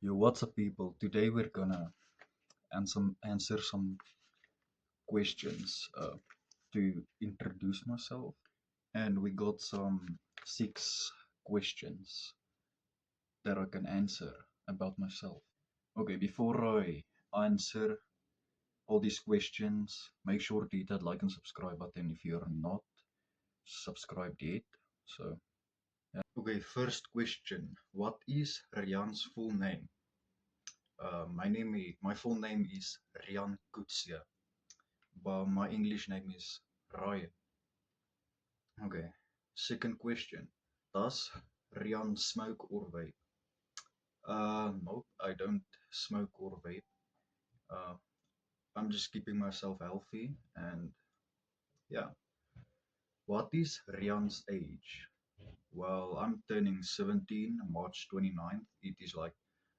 Yo, what's up, people? Today we're gonna answer some questions to introduce myself, and we got some 6 questions that I can answer about myself. Okay, before I answer all these questions, make sure to hit that like and subscribe button if you're not subscribed yet. So, yeah. Okay, first question: what is Rian's full name? My full name is Rian Kutsia, but my English name is Ryan. Okay. Second question: does Rian smoke or vape? Nope, I don't smoke or vape. Uh, I'm just keeping myself healthy, and yeah. What is Rian's age? Well, I'm turning 17 March 29th. It is like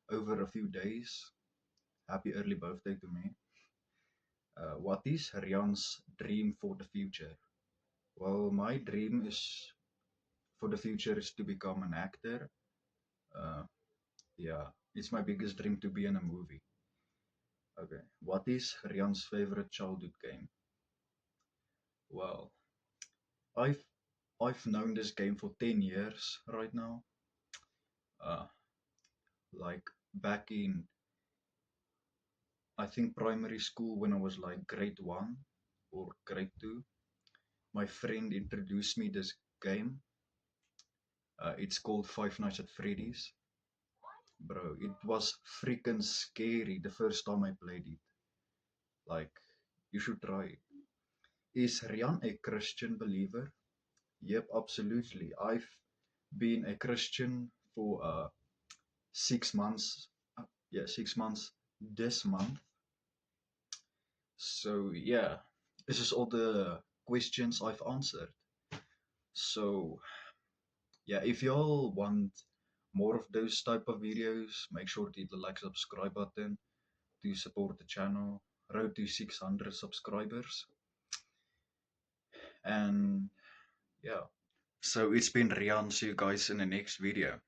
over a few days. Happy early birthday to me. What is Rian's dream for the future? Well, my dream is for the future is to become an actor. Uh, yeah, it's my biggest dream to be in a movie. Okay, what is Rian's favorite childhood game? Well, I've I've known this game for 10 years right now. Uh, like back in I think primary school when I was like grade 1 or grade 2, my friend introduced me this game. It's called Five Nights at Freddy's. Bro, it was freaking scary the first time I played it. Like, you should try it. Is Rian a Christian believer? Yep, absolutely. I've been a Christian for 6 months. Yeah, 6 months this month. So, yeah, this is all the questions I've answered. So, yeah, if y'all want more of those type of videos, make sure to hit the like subscribe button to support the channel. Road to 600 subscribers. And yeah. So it's been Rian. See you guys in the next video.